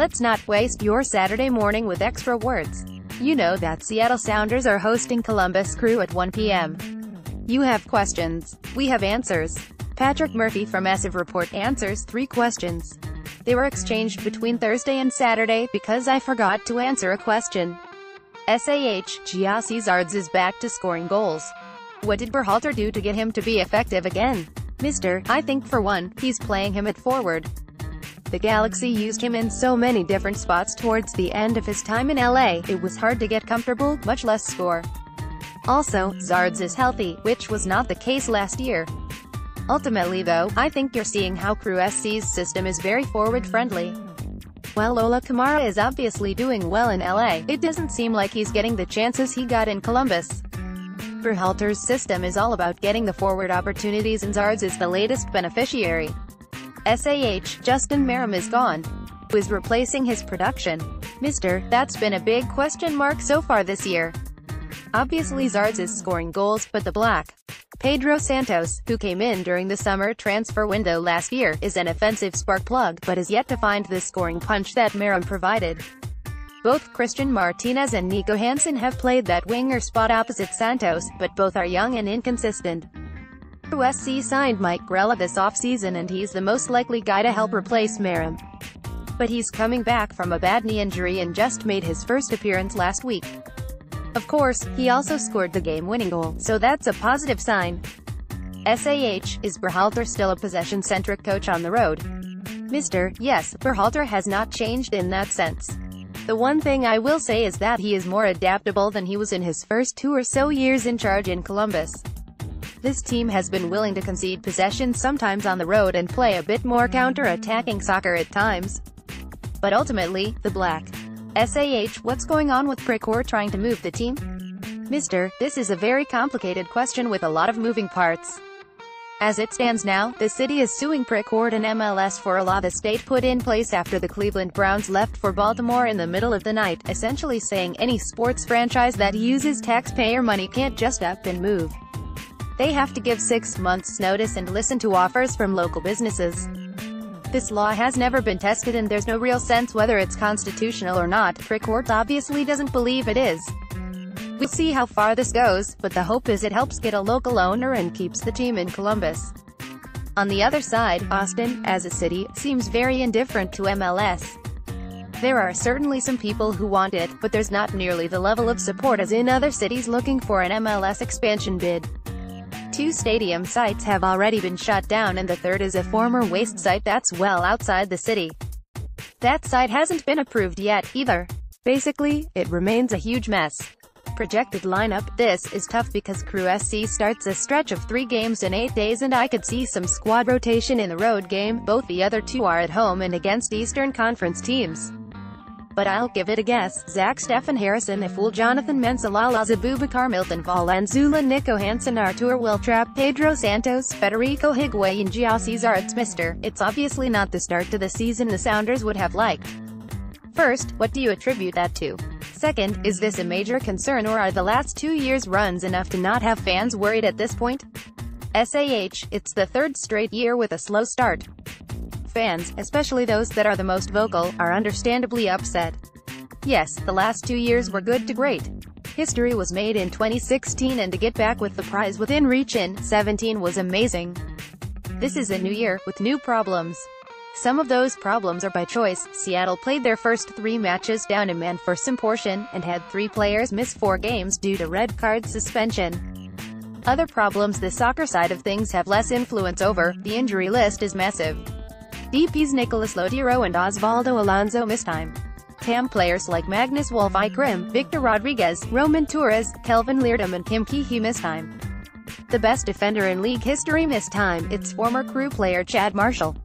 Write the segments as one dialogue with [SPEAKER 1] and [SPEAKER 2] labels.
[SPEAKER 1] Let's not waste your Saturday morning with extra words. You know that Seattle Sounders are hosting Columbus Crew at 1 p.m. You have questions. We have answers. Patrick Murphy from SF Report answers 3 questions. They were exchanged between Thursday and Saturday because I forgot to answer a question. Gyasi Zardes is back to scoring goals. What did Berhalter do to get him to be effective again? I think for one, he's playing him at forward. The Galaxy used him in so many different spots towards the end of his time in LA, it was hard to get comfortable, much less score. Also, Zardes is healthy, which was not the case last year. Ultimately though, I think you're seeing how Crew SC's system is very forward-friendly. While Ola Kamara is obviously doing well in LA, it doesn't seem like he's getting the chances he got in Columbus. Berhalter's system is all about getting the forward opportunities and Zardes is the latest beneficiary. Justin Merrim is gone. Who is replacing his production? That's been a big question mark so far this year. Obviously Zardes is scoring goals, but the Black Pedro Santos, who came in during the summer transfer window last year, is an offensive spark plug, but is yet to find the scoring punch that Merrim provided. Both Christian Martinez and Nico Hansen have played that winger spot opposite Santos, but both are young and inconsistent. Crew SC signed Mike Grella this offseason and he's the most likely guy to help replace Merrim. But he's coming back from a bad knee injury and just made his first appearance last week. Of course, he also scored the game-winning goal, so that's a positive sign. Is Berhalter still a possession-centric coach on the road? Yes, Berhalter has not changed in that sense. The one thing I will say is that he is more adaptable than he was in his first 2 or so years in charge in Columbus. This team has been willing to concede possession sometimes on the road and play a bit more counter-attacking soccer at times. But ultimately, the Black what's going on with Prickor trying to move the team? This is a very complicated question with a lot of moving parts. As it stands now, the city is suing Prickor and MLS for a law the state put in place after the Cleveland Browns left for Baltimore in the middle of the night, essentially saying any sports franchise that uses taxpayer money can't just up and move. They have to give 6 months' notice and listen to offers from local businesses. This law has never been tested and there's no real sense whether it's constitutional or not. Prickor obviously doesn't believe it is. We'll see how far this goes, but the hope is it helps get a local owner and keeps the team in Columbus. On the other side, Austin, as a city, seems very indifferent to MLS. There are certainly some people who want it, but there's not nearly the level of support as in other cities looking for an MLS expansion bid. 2 stadium sites have already been shut down and the third is a former waste site that's well outside the city. That site hasn't been approved yet, either. Basically, it remains a huge mess. Projected lineup: this is tough because Crew SC starts a stretch of 3 games in 8 days and I could see some squad rotation in the road game, both the other 2 are at home and against Eastern Conference teams. But I'll give it a guess: Zach Stephen Harrison, Iful, Jonathan Mensah, Lala Abubakar, Milton Valenzuela, Nico Hansen, Artur Wiltrap, Pedro Santos, Federico Higuaín, Gyasi Zardes. It's obviously not the start to the season the Sounders would have liked. First, what do you attribute that to? Second, is this a major concern or are the last 2 years' runs enough to not have fans worried at this point? It's the 3rd straight year with a slow start. Fans, especially those that are the most vocal, are understandably upset. Yes, the last 2 years were good to great. History was made in 2016 and to get back with the prize within reach in 17 was amazing. This is a new year, with new problems. Some of those problems are by choice. Seattle played their first 3 matches down a man for some portion, and had 3 players miss 4 games due to red card suspension. Other problems the soccer side of things have less influence over. The injury list is massive. DPs Nicolas Lotero and Osvaldo Alonso miss time. TAM players like Magnus Wolff-Eichrim, Victor Rodriguez, Roman Torres, Kelvin Leerdam and Kim Keehee miss time. The best defender in league history missed time. It's former Crew player Chad Marshall.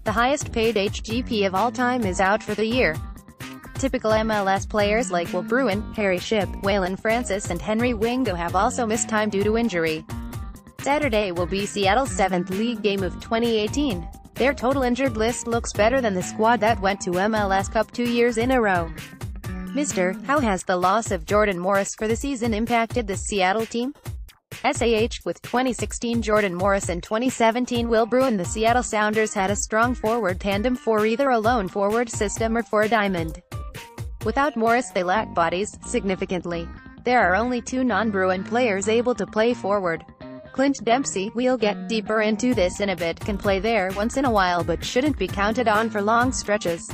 [SPEAKER 1] The highest paid HGP of all time is out for the year. Typical MLS players like Will Bruin, Harry Shipp, Waylon Francis and Henry Wingo have also missed time due to injury. Saturday will be Seattle's 7th league game of 2018. Their total injured list looks better than the squad that went to MLS Cup 2 years in a row. How has the loss of Jordan Morris for the season impacted the Seattle team? With 2016 Jordan Morris and 2017 Will Bruin, the Seattle Sounders had a strong forward tandem for either a lone forward system or for a diamond. Without Morris, they lack bodies, significantly. There are only two non-Bruin players able to play forward. Clint Dempsey, we'll get deeper into this in a bit, can play there once in a while but shouldn't be counted on for long stretches.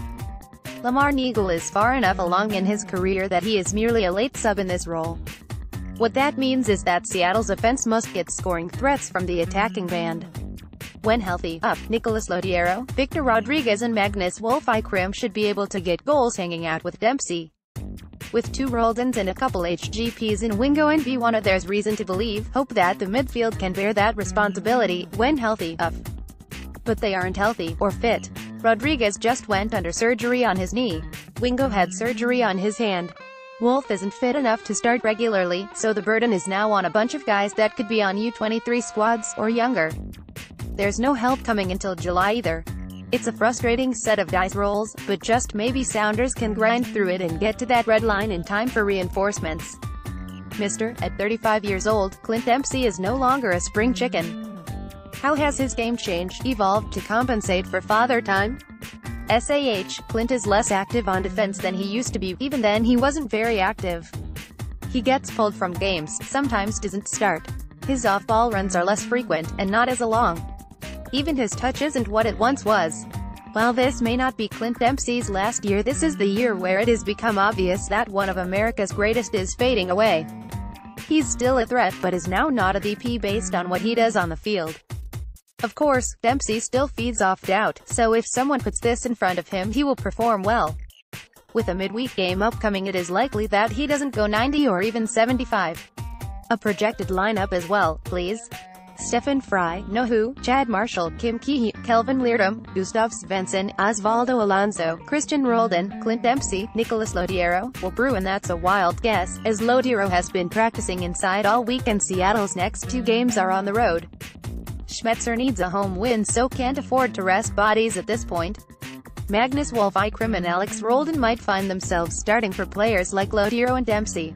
[SPEAKER 1] Lamar Neagle is far enough along in his career that he is merely a late sub in this role. What that means is that Seattle's offense must get scoring threats from the attacking band. When healthy, Nicolas Lotiero, Victor Rodriguez and Magnus Wolf-Eichrim should be able to get goals hanging out with Dempsey. With two Roldens and a couple HGPs in Wingo and B1, there's reason to hope that the midfield can bear that responsibility, when healthy, But they aren't healthy, or fit. Rodriguez just went under surgery on his knee. Wingo had surgery on his hand. Wolf isn't fit enough to start regularly, so the burden is now on a bunch of guys that could be on U23 squads, or younger. There's no help coming until July either. It's a frustrating set of dice rolls, but just maybe Sounders can grind through it and get to that red line in time for reinforcements. At 35 years old, Clint Dempsey is no longer a spring chicken. How has his game changed, evolved to compensate for father time? Clint is less active on defense than he used to be. Even then he wasn't very active. He gets pulled from games, sometimes doesn't start. His off-ball runs are less frequent, and not as long. Even his touch isn't what it once was. While this may not be Clint Dempsey's last year, this is the year where it has become obvious that one of America's greatest is fading away. He's still a threat, but is now not a DP based on what he does on the field. Of course, Dempsey still feeds off doubt, so if someone puts this in front of him he will perform well. With a midweek game upcoming, it is likely that he doesn't go 90 or even 75. A projected lineup as well, please. Stefan Frei, Nohu, Chad Marshall, Kim Kee, Kelvin Leerdam, Gustav Svensson, Osvaldo Alonso, Christian Roldan, Clint Dempsey, Nicolas Lotiero, Will Bruin. That's a wild guess, as Lotiero has been practicing inside all week and Seattle's next two games are on the road. Schmetzer needs a home win so can't afford to rest bodies at this point. Magnus Wolf-Eichrim and Alex Roldan might find themselves starting for players like Lotiero and Dempsey.